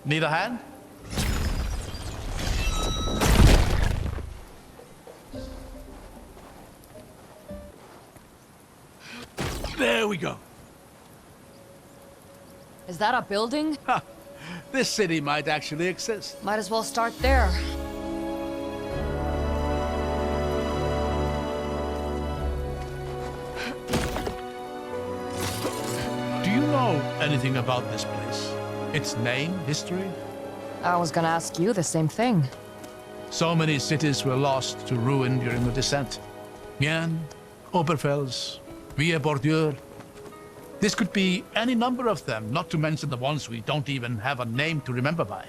Need a hand? There we go. Is that a building? Ha! This city might actually exist. Might as well start there. Do you know anything about this place? Its name, history? I was gonna ask you the same thing. So many cities were lost to ruin during the descent. Mien, Oberfels, Villa Bordure. This could be any number of them, not to mention the ones we don't even have a name to remember by.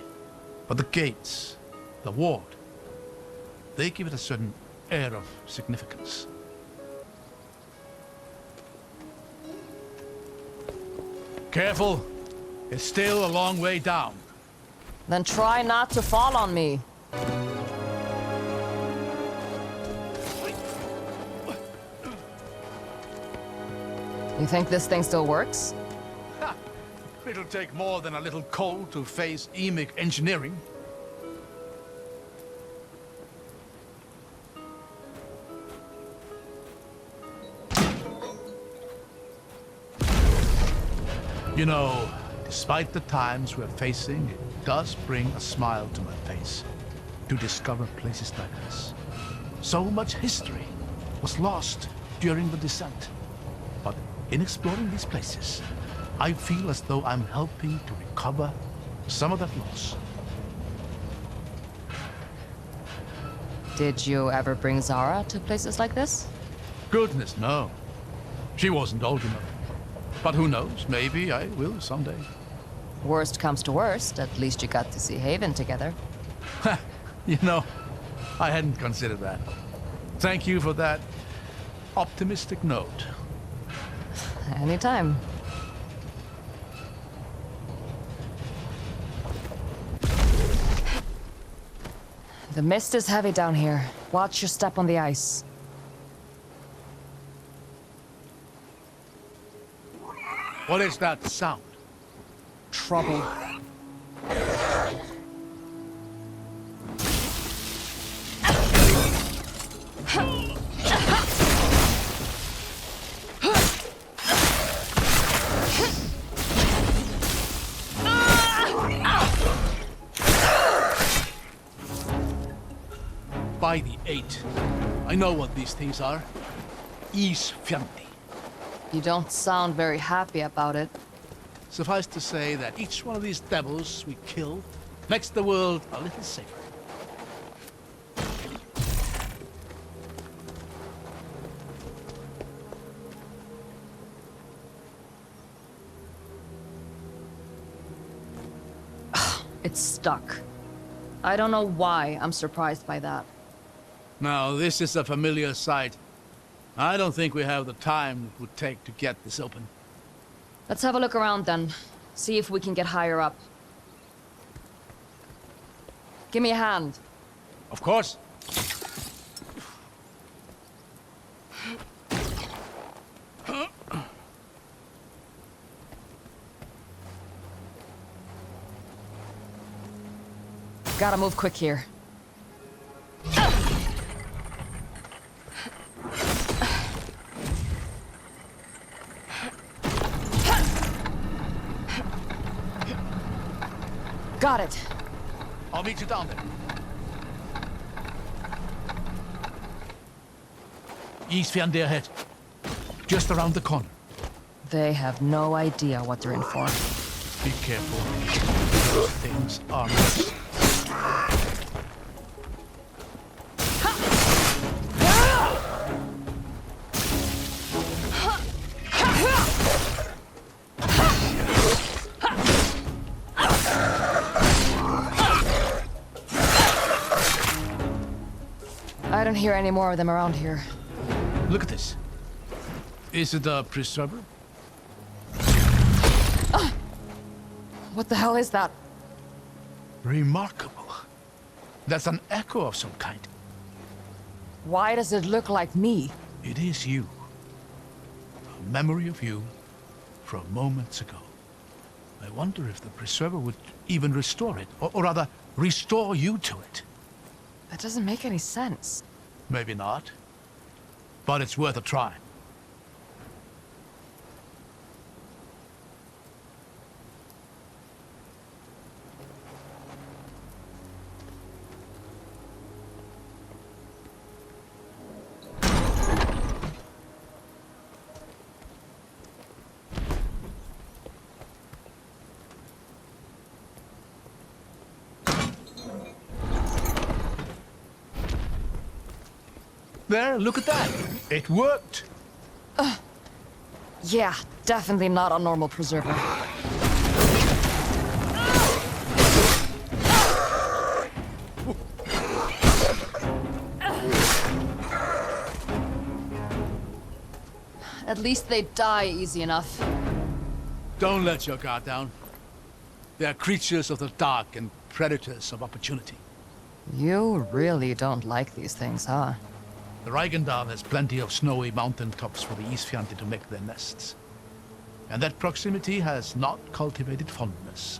But the gates, the ward, they give it a certain air of significance. Careful, it's still a long way down. Then try not to fall on me. You think this thing still works? Ha! It'll take more than a little coal to face emic engineering. You know, despite the times we're facing, it does bring a smile to my face to discover places like this. So much history was lost during the descent. But in exploring these places, I feel as though I'm helping to recover some of that loss. Did you ever bring Zara to places like this? Goodness, no. She wasn't old enough. But who knows, maybe I will someday. Worst comes to worst, at least you got to see Haven together. You know, I hadn't considered that. Thank you for that optimistic note. Anytime. The mist is heavy down here. Watch your step on the ice. What is that sound? Trouble? By the 8. I know what these things are. Isfjandi. You don't sound very happy about it. Suffice to say that each one of these devils we kill makes the world a little safer. It's stuck. I don't know why I'm surprised by that. Now, this is a familiar sight. I don't think we have the time it would take to get this open. Let's have a look around then. See if we can get higher up. Give me a hand. Of course. Gotta move quick here. Got it. I'll meet you down there. Isfjandi ahead. Just around the corner. They have no idea what they're in for. Be careful. Those things are not. I don't hear any more of them around here. Look at this. Is it a preserver? What the hell is that? Remarkable. That's an echo of some kind. Why does it look like me? It is you. A memory of you from moments ago. I wonder if the preserver would even restore it, or rather, restore you to it. That doesn't make any sense. Maybe not, but it's worth a try. There, look at that. It worked. Yeah, definitely not a normal preserver. At least they die easy enough. Don't let your guard down. They're creatures of the dark and predators of opportunity. You really don't like these things, huh? The Reikendal has plenty of snowy mountain tops for the Isfjandi to make their nests. And that proximity has not cultivated fondness.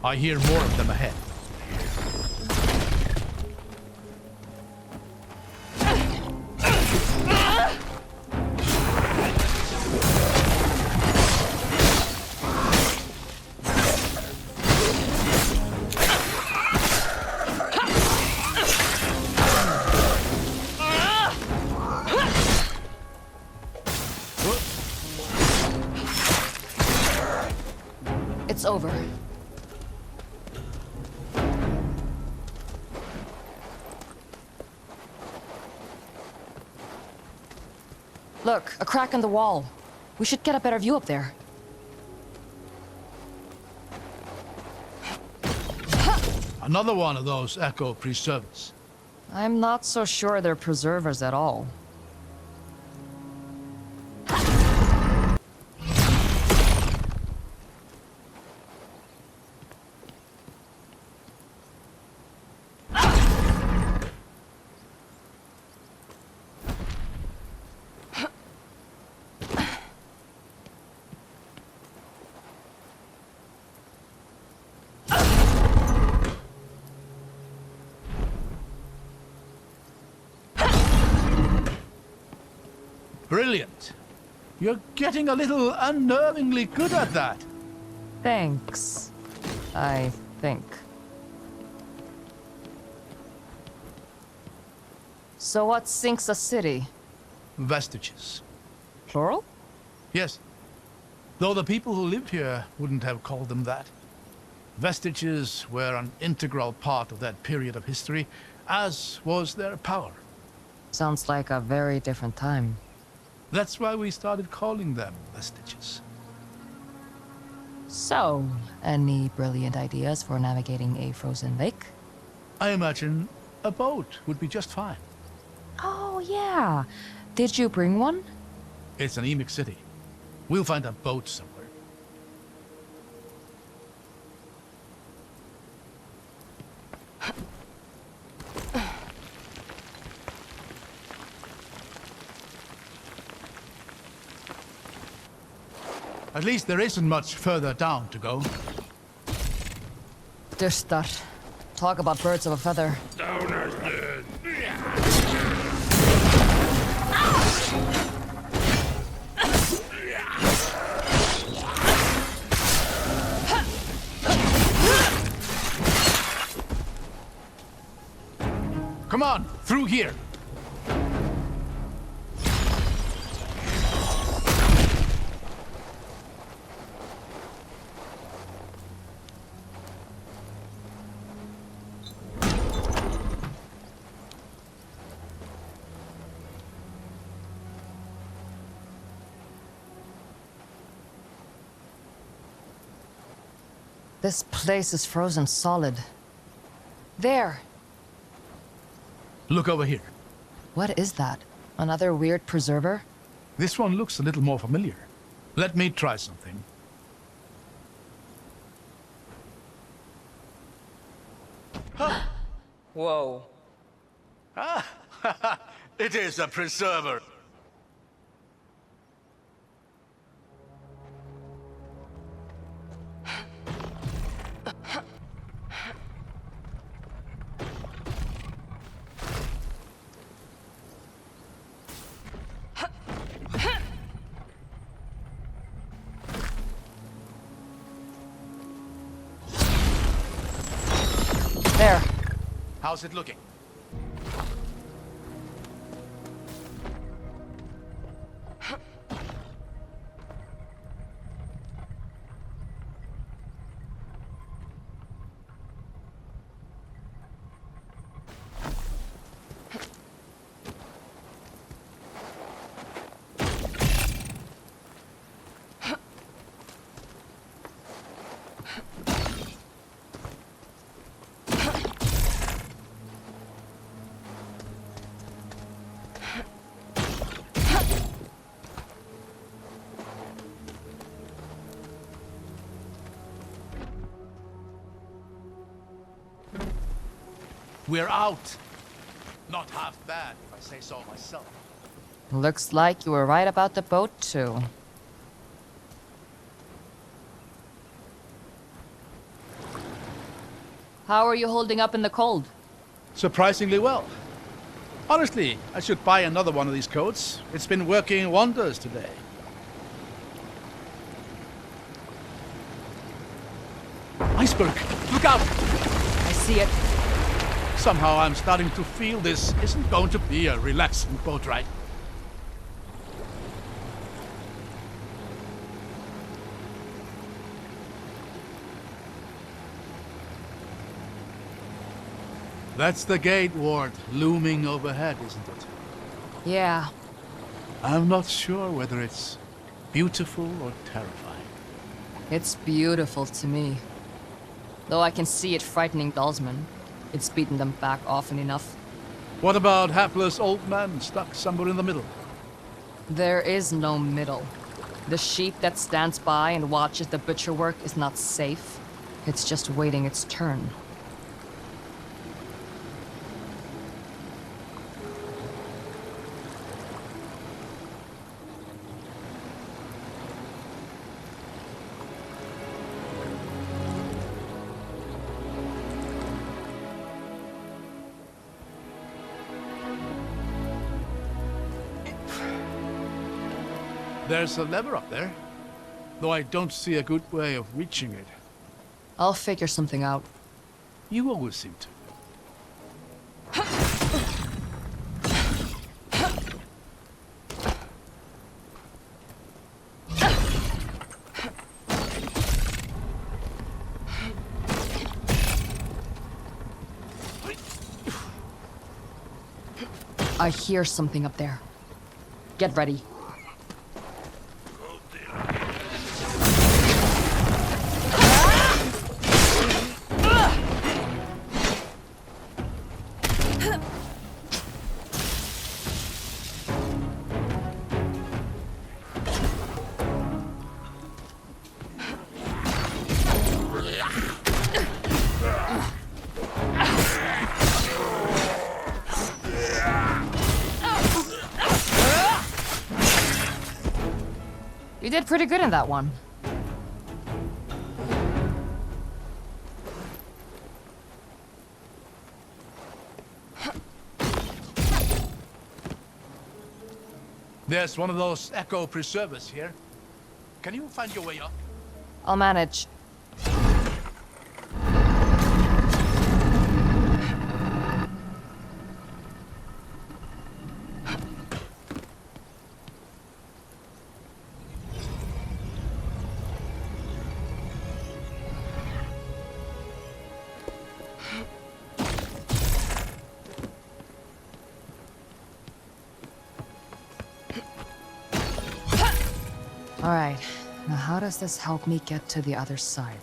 I hear more of them ahead. It's over. Look, a crack in the wall. We should get a better view up there. Another one of those echo preservers. I'm not so sure they're preservers at all. Brilliant. You're getting a little unnervingly good at that. Thanks, I think. So what sinks a city? Vestiges. Plural? Yes. Though the people who lived here wouldn't have called them that. Vestiges were an integral part of that period of history, as was their power. Sounds like a very different time. That's why we started calling them vestiges. So, any brilliant ideas for navigating a frozen lake? I imagine a boat would be just fine. Oh, yeah. Did you bring one? It's an Emic city. We'll find a boat somewhere. At least there isn't much further down to go. Dystar. Talk about birds of a feather. Come on, through here. This place is frozen solid. There! Look over here. What is that? Another weird preserver? This one looks a little more familiar. Let me try something. Whoa. It is a preserver. There. How's it looking? We're out. Not half bad, if I say so myself. Looks like you were right about the boat, too. How are you holding up in the cold? Surprisingly well. Honestly, I should buy another one of these coats. It's been working wonders today. Iceberg! Look out! I see it. Somehow I'm starting to feel this isn't going to be a relaxing boat ride. That's the gate ward looming overhead, isn't it? Yeah. I'm not sure whether it's beautiful or terrifying. It's beautiful to me. Though I can see it frightening Dalsman. It's beaten them back often enough. What about hapless old man stuck somewhere in the middle? There is no middle. The sheep that stands by and watches the butcher work is not safe. It's just waiting its turn. There's a lever up there, though I don't see a good way of reaching it. I'll figure something out. You always seem to. I hear something up there. Get ready. You did pretty good in that one. There's one of those echo preservers here. Can you find your way up? I'll manage. All right, now how does this help me get to the other side?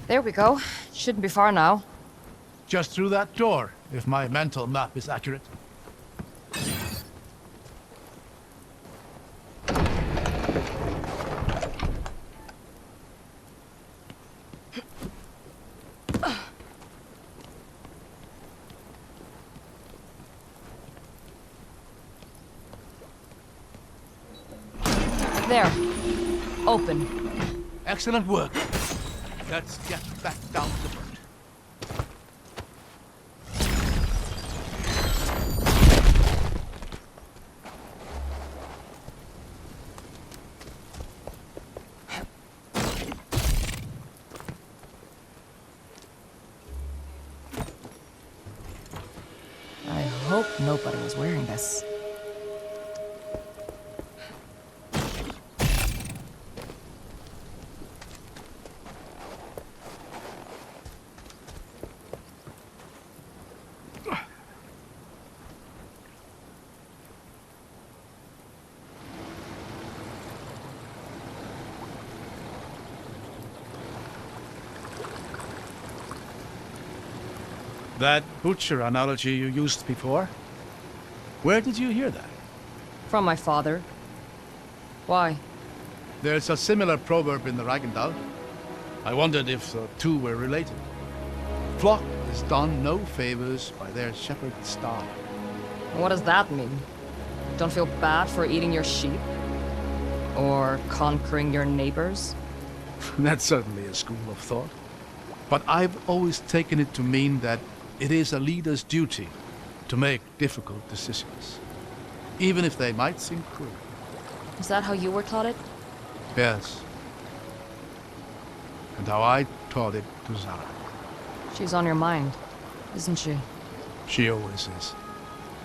There we go. Shouldn't be far now. Just through that door, if my mental map is accurate. There. Open. Excellent work. Let's get back down to the boat. I hope nobody was wearing this. That butcher analogy you used before? Where did you hear that? From my father. Why? There's a similar proverb in the Ragndal. I wondered if the two were related. Flock is done no favors by their shepherd's staff. What does that mean? Don't feel bad for eating your sheep? Or conquering your neighbors? That's certainly a school of thought. But I've always taken it to mean that it is a leader's duty to make difficult decisions, even if they might seem cruel. Is that how you were taught it? Yes. And how I taught it to Zara. She's on your mind, isn't she? She always is.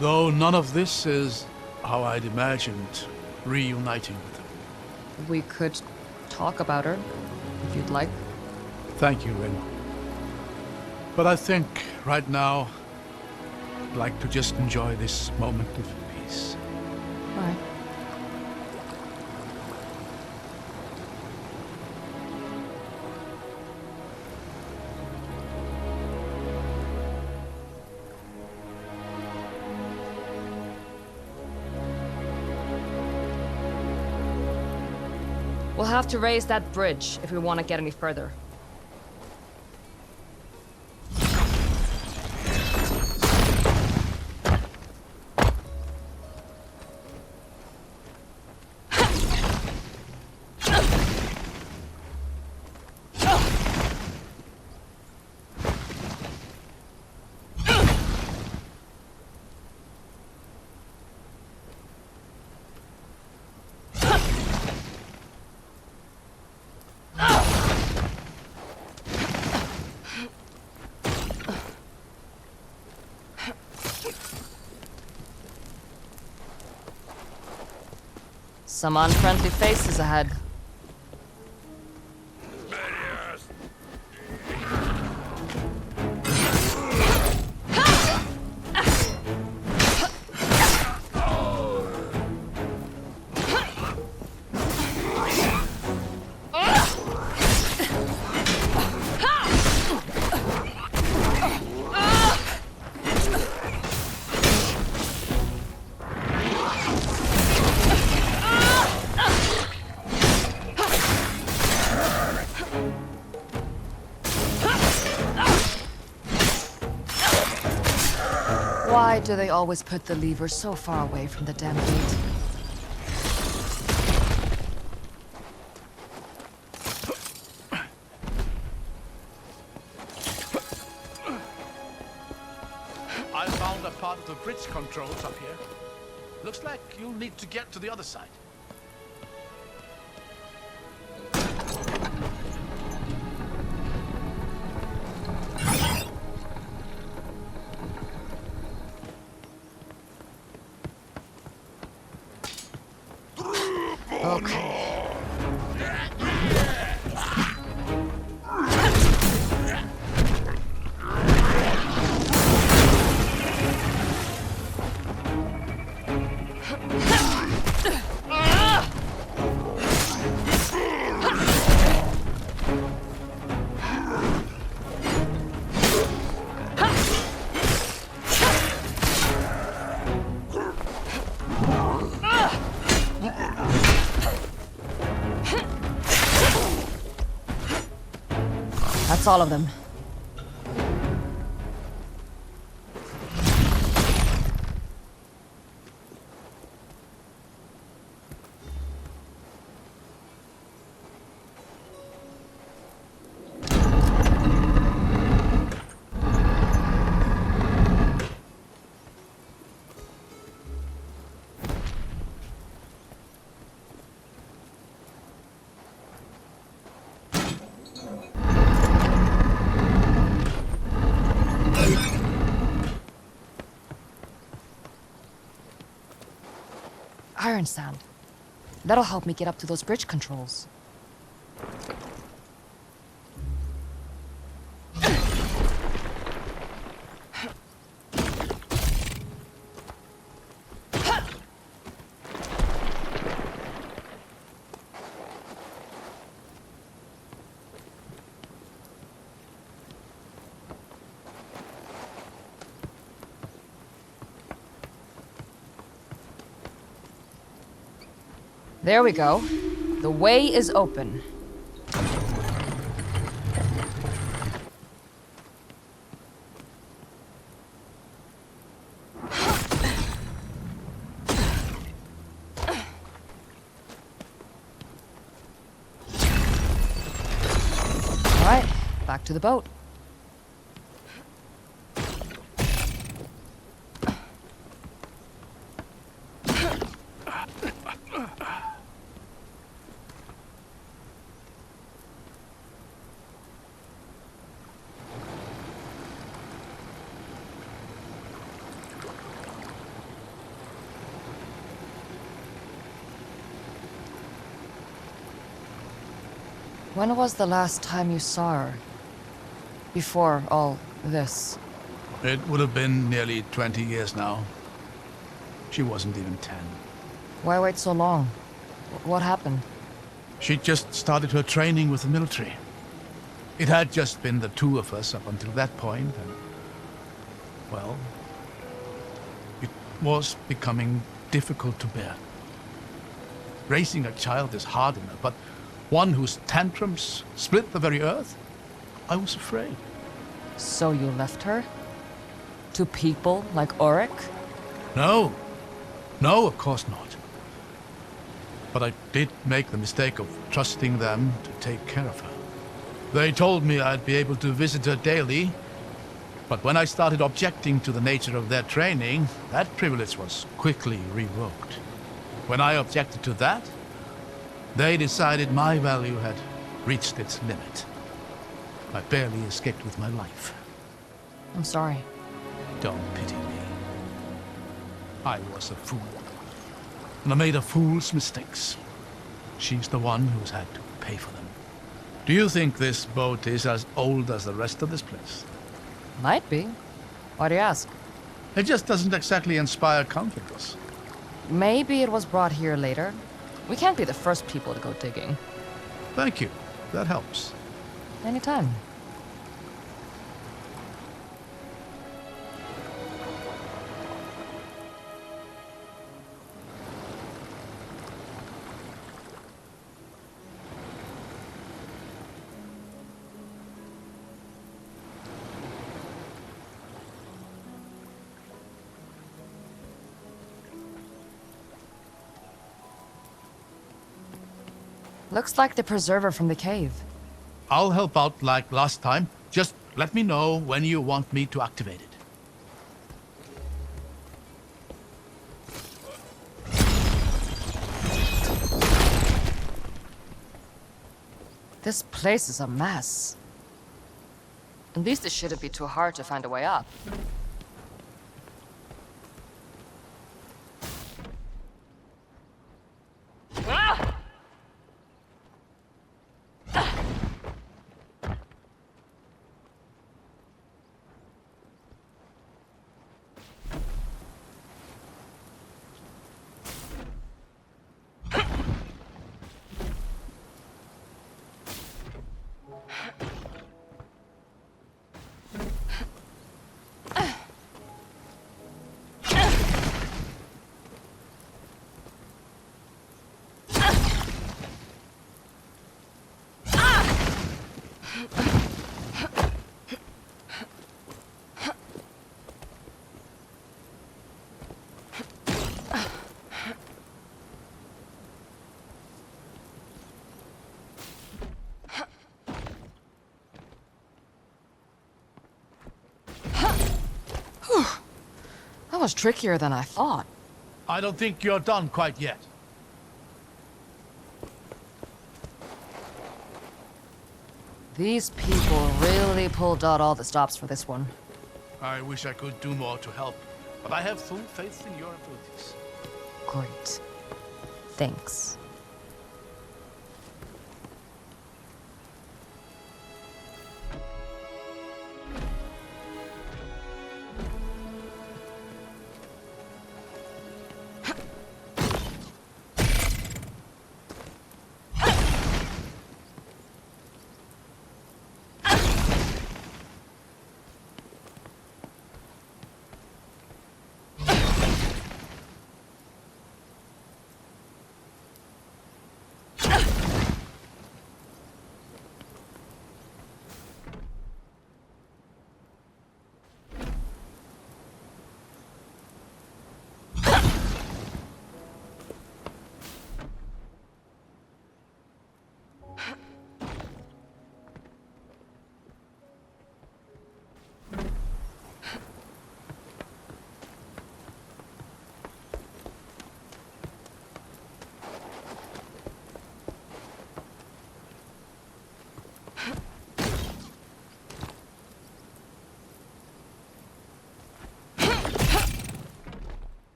Though none of this is how I'd imagined reuniting with her. We could talk about her, if you'd like. Thank you, Rin. But I think, right now, I'd like to just enjoy this moment of peace. All right. We'll have to raise that bridge if we want to get any further. Some unfriendly faces ahead. Why do they always put the lever so far away from the damn gate? I found a part of the bridge controls up here. Looks like you'll need to get to the other side. Okay. That's all of them. Iron sand. That'll help me get up to those bridge controls. There we go. The way is open. All right, back to the boat. When was the last time you saw her? Before all this? It would have been nearly 20 years now. She wasn't even 10. Why wait so long? What happened? She just started her training with the military. It had just been the two of us up until that point, and, well, it was becoming difficult to bear. Raising a child is hard enough, but one whose tantrums split the very earth? I was afraid. So you left her? To people like Auric? No. No, of course not. But I did make the mistake of trusting them to take care of her. They told me I'd be able to visit her daily, but when I started objecting to the nature of their training, that privilege was quickly revoked. When I objected to that, they decided my value had reached its limit. I barely escaped with my life. I'm sorry. Don't pity me. I was a fool. And I made a fool's mistakes. She's the one who's had to pay for them. Do you think this boat is as old as the rest of this place? Might be. Why do you ask? It just doesn't exactly inspire confidence. Maybe it was brought here later. We can't be the first people to go digging. Thank you. That helps. Anytime. Looks like the preserver from the cave. I'll help out like last time. Just let me know when you want me to activate it. This place is a mess. At least it shouldn't be too hard to find a way up. That was trickier than I thought. I don't think you're done quite yet. These people really pulled out all the stops for this one. I wish I could do more to help, but I have full faith in your abilities. Great. Thanks.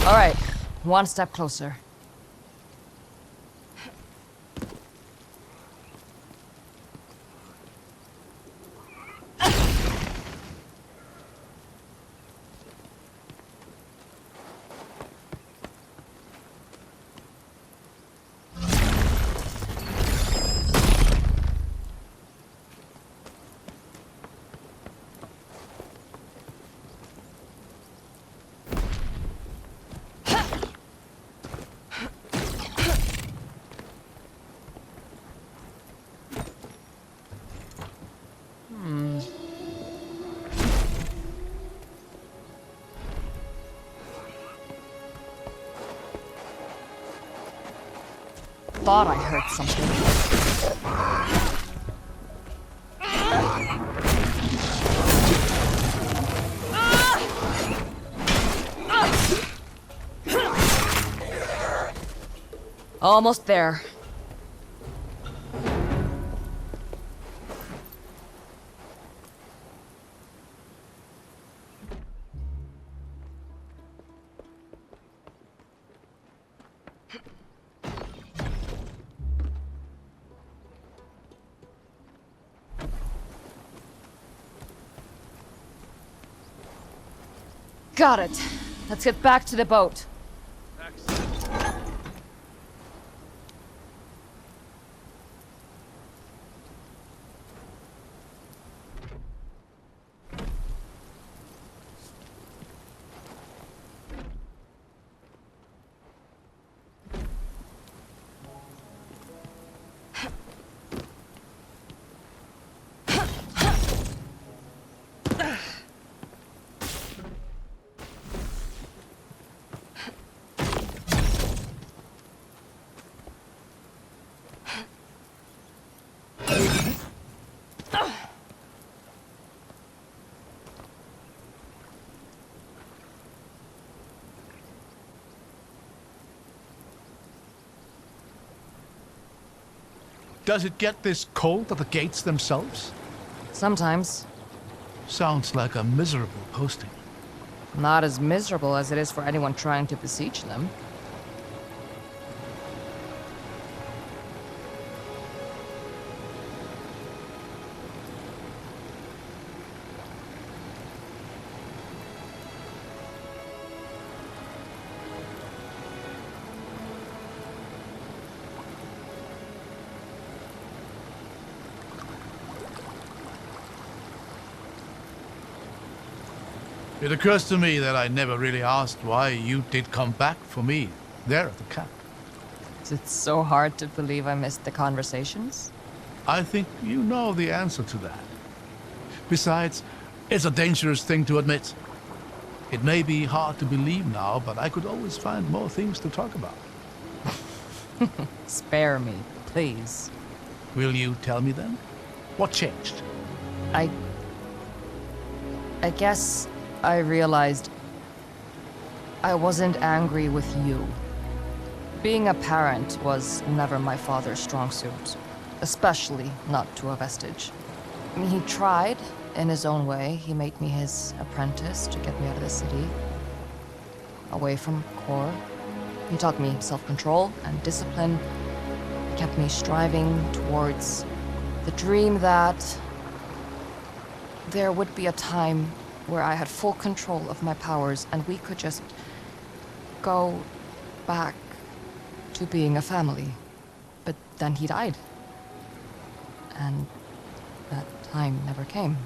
All right, one step closer. Thought I heard something. Almost there. Got it. Let's get back to the boat. Does it get this cold at the gates themselves? Sometimes. Sounds like a miserable posting. Not as miserable as it is for anyone trying to besiege them. It occurs to me that I never really asked why you did come back for me there at the camp. Is it so hard to believe I missed the conversations? I think you know the answer to that. Besides, it's a dangerous thing to admit. It may be hard to believe now, but I could always find more things to talk about. Spare me, please. Will you tell me then? What changed? I guess I realized I wasn't angry with you. Being a parent was never my father's strong suit, especially not to a vestige. I mean, he tried in his own way. He made me his apprentice to get me out of the city, away from Kor. He taught me self-control and discipline. He kept me striving towards the dream that there would be a time where I had full control of my powers and we could just go back to being a family. But then he died. And that time never came.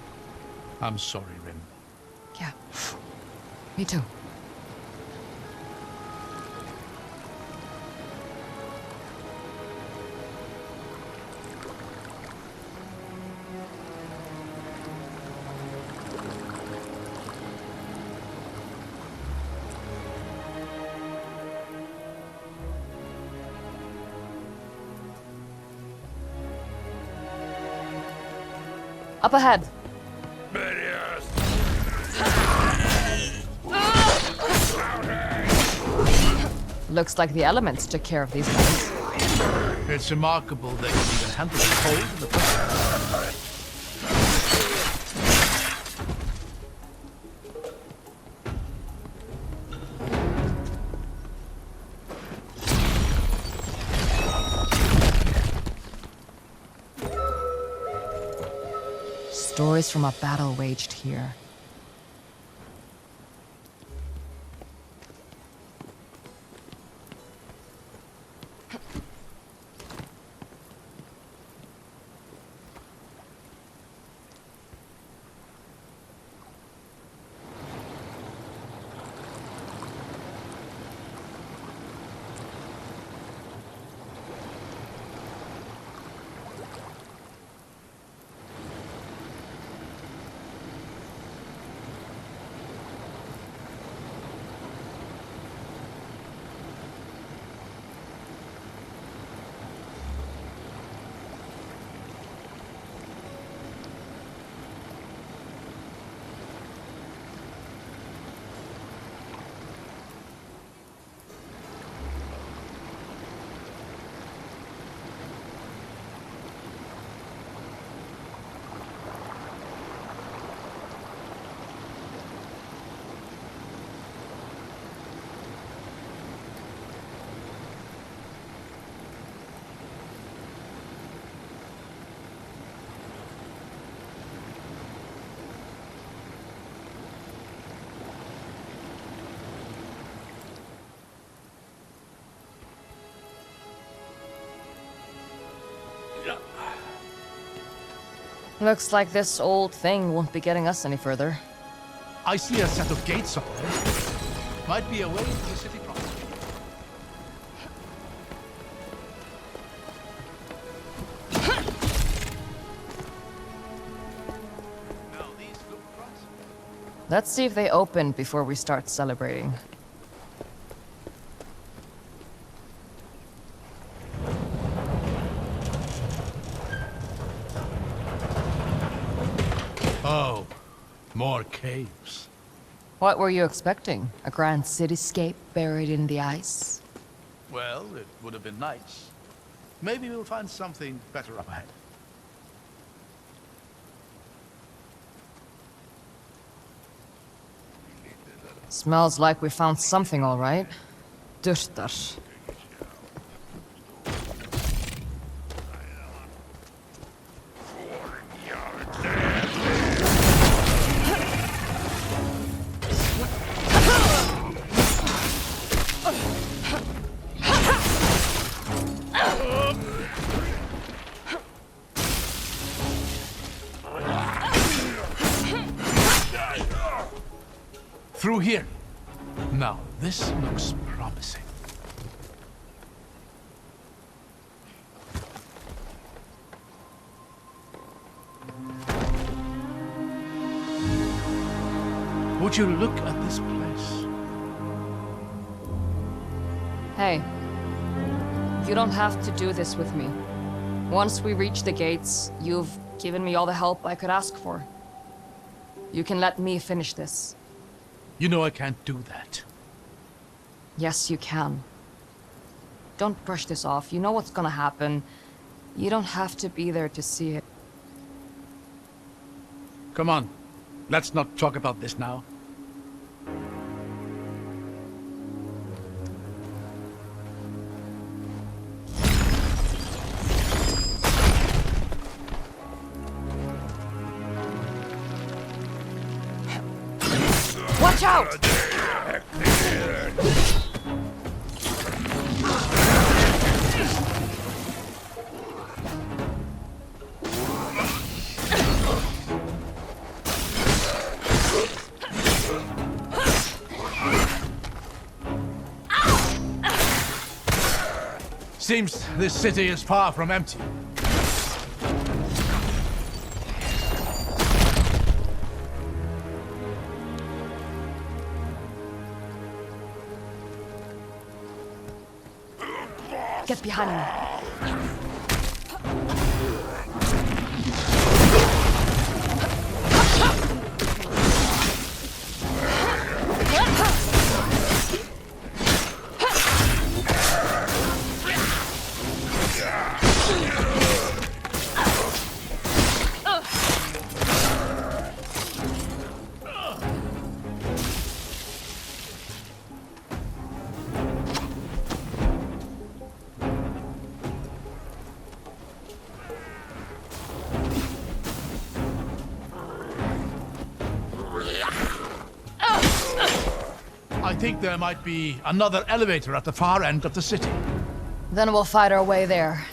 I'm sorry, Rim. Yeah. Me too. Up ahead. Looks like the elements took care of these guys. It's remarkable they can even handle the cold in the first. Stories from a battle waged here. Looks like this old thing won't be getting us any further. I see a set of gates up there. Might be a way to the city proper. Now these look promising. Let's see if they open before we start celebrating. Oh, more caves. What were you expecting? A grand cityscape buried in the ice? Well, it would have been nice. Maybe we'll find something better up ahead. Smells like we found something, all right. Dürter. Through here. Now, this looks promising. Would you look at this place? Hey, you don't have to do this with me. Once we reach the gates, you've given me all the help I could ask for. You can let me finish this. You know I can't do that. Yes, you can. Don't brush this off. You know what's gonna happen. You don't have to be there to see it. Come on, let's not talk about this now. Watch out! Seems this city is far from empty. Get behind me. I think there might be another elevator at the far end of the city. Then we'll fight our way there.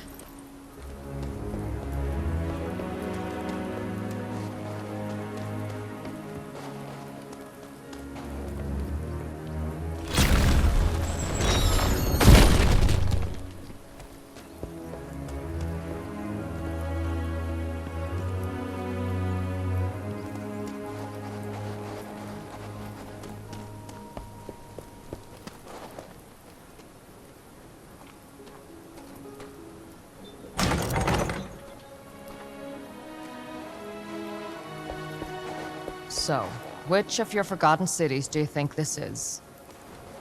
So, which of your forgotten cities do you think this is?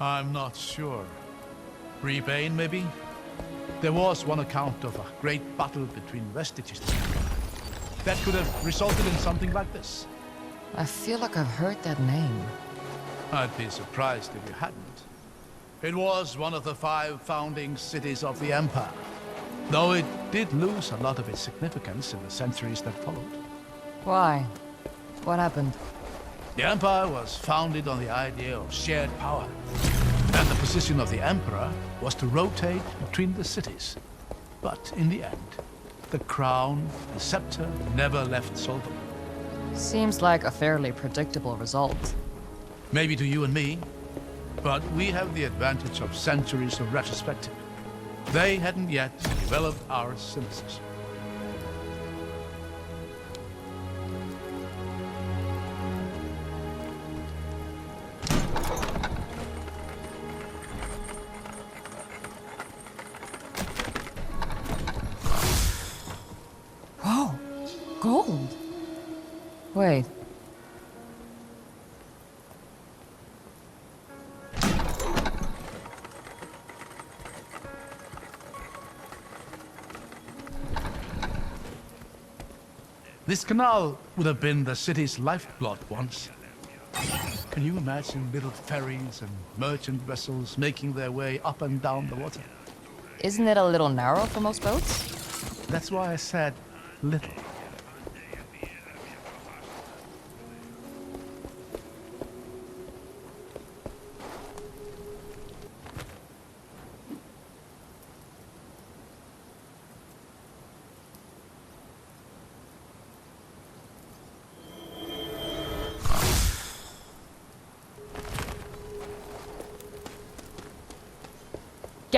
I'm not sure. Rebane, maybe? There was one account of a great battle between vestiges that could have resulted in something like this. I feel like I've heard that name. I'd be surprised if you hadn't. It was one of the 5 founding cities of the Empire, though it did lose a lot of its significance in the centuries that followed. Why? What happened? The Empire was founded on the idea of shared power, and the position of the Emperor was to rotate between the cities. But in the end, the crown, the scepter, never left Solvang. Seems like a fairly predictable result. Maybe to you and me, but we have the advantage of centuries of retrospective. They hadn't yet developed our cynicism. Whoa! Gold! Wait. This canal would have been the city's lifeblood once. Can you imagine little ferries and merchant vessels making their way up and down the water? Isn't it a little narrow for most boats? That's why I said little.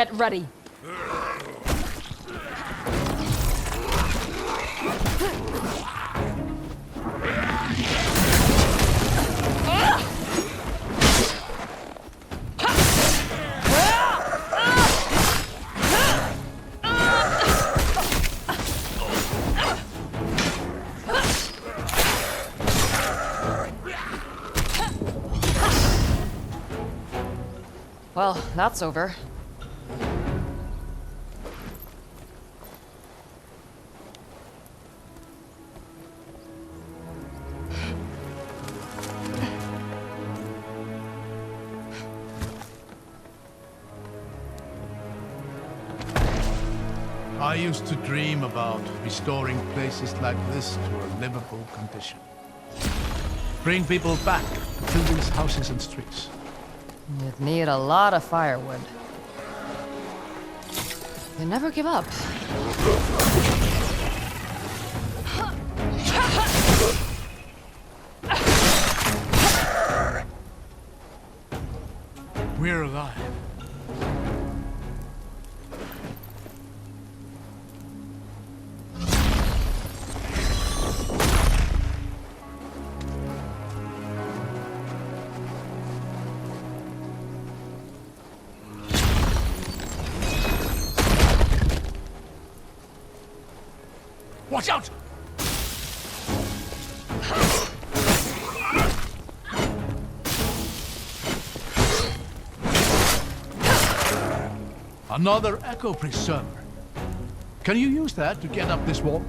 Get ready. Well, that's over. I used to dream about restoring places like this to a livable condition. Bring people back to these houses and streets. You'd need a lot of firewood. You never give up. We're alive. Watch out! Another echo preserver. Can you use that to get up this wall?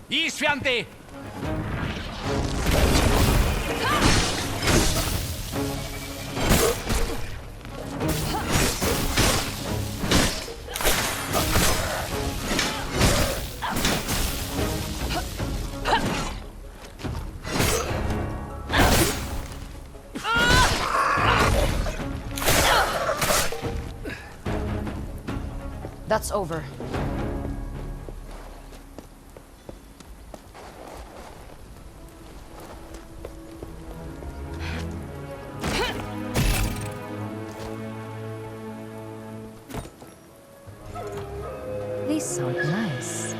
Isfianti! That's over. These sound nice.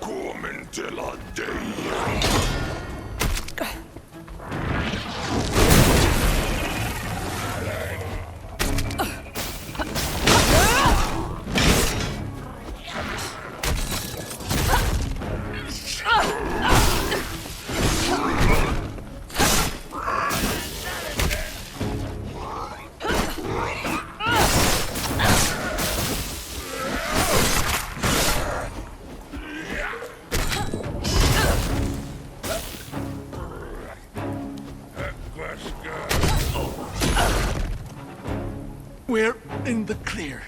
Kommer till dig. We're in the clear.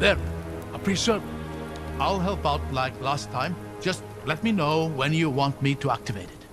There, a pre-server. I'll help out like last time. Just let me know when you want me to activate it.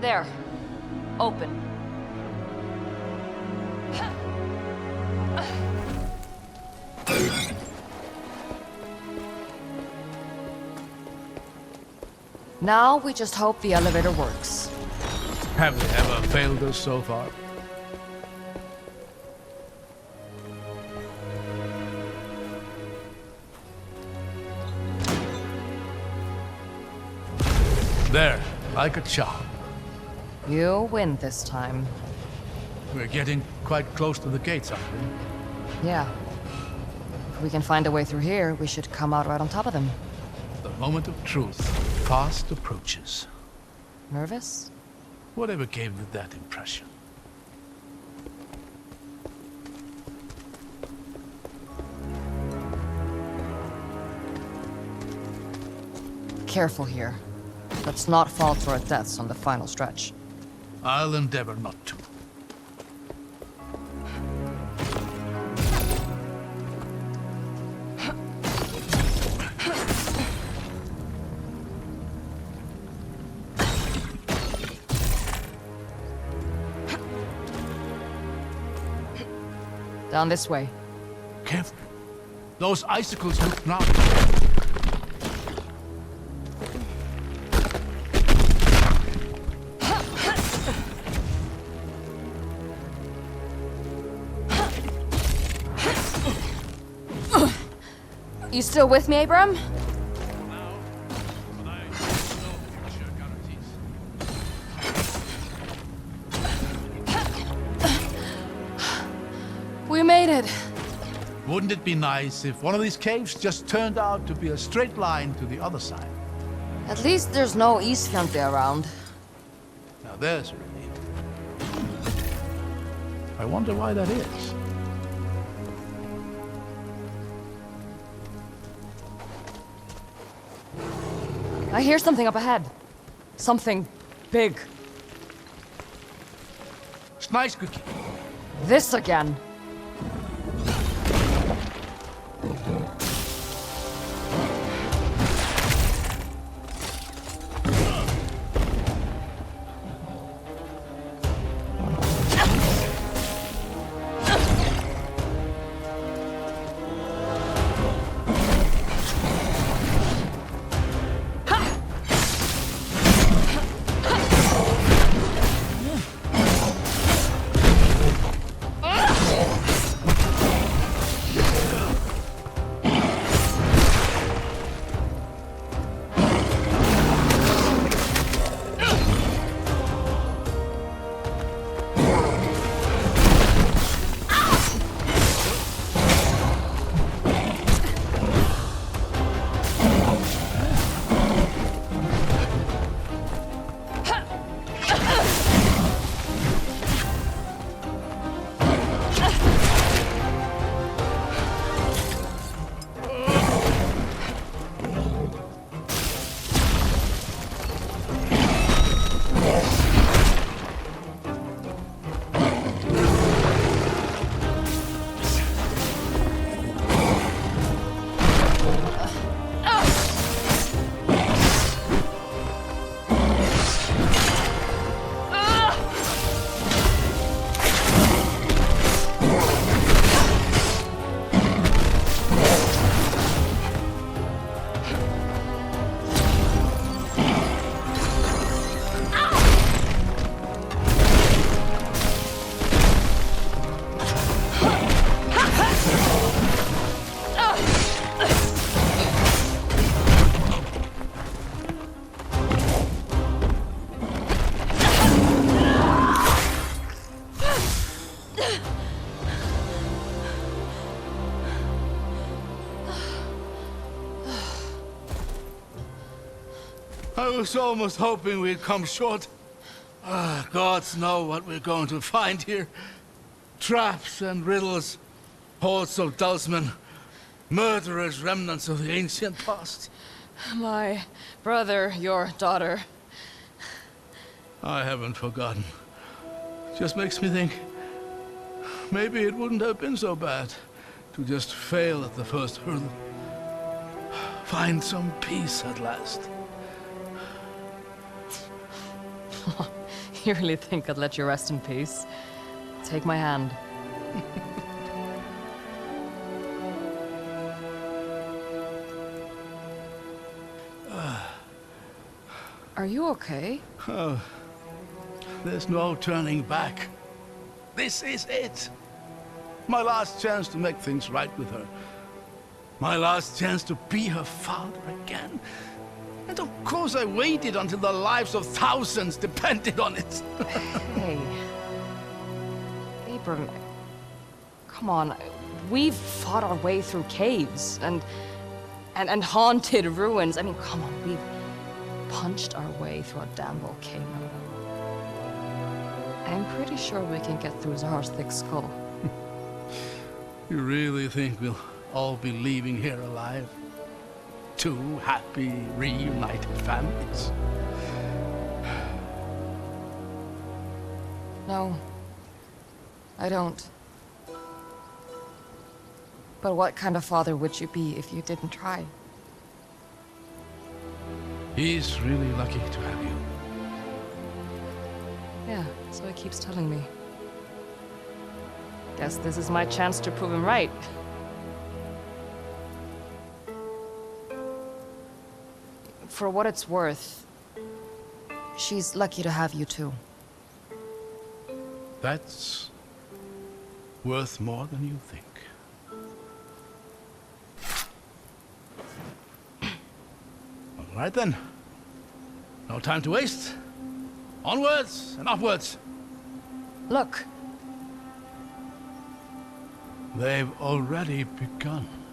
There. Open. Now we just hope the elevator works. Have they ever failed us so far? There, like a charm. You win this time. We're getting quite close to the gates, aren't we? Yeah. If we can find a way through here, we should come out right on top of them. The moment of truth fast approaches. Nervous? Whatever gave you that impression? Careful here. Let's not fall to our deaths on the final stretch. I'll endeavor not to. Down this way. Careful. Those icicles look now. You still with me, Abram? We made it. Wouldn't it be nice if one of these caves just turned out to be a straight line to the other side? At least there's no Eastfront around. Now there's a relief. I wonder why that is. I hear something up ahead. Something big. Nice cookie. This again. I was almost hoping we'd come short. Gods know what we're going to find here. Traps and riddles, hordes of dulsmen, murderous remnants of the ancient past. My brother, your daughter. I haven't forgotten. Just makes me think, maybe it wouldn't have been so bad to just fail at the first hurdle. Find some peace at last. You really think I'd let you rest in peace? Take my hand. Are you okay? Oh, there's no turning back. This is it. My last chance to make things right with her. My last chance to be her father again. And of course I waited until the lives of thousands depended on it. Hey. Abram, come on. We've fought our way through caves and haunted ruins. I mean, come on, we've punched our way through a damn volcano. I'm pretty sure we can get through Zar's thick skull. You really think we'll all be leaving here alive? Two happy, reunited families? No, I don't. But what kind of father would you be if you didn't try? He's really lucky to have you. Yeah, so he keeps telling me. Guess this is my chance to prove him right. For what it's worth, she's lucky to have you too. That's worth more than you think. All right then. No time to waste. Onwards and upwards. Look, They've already begun.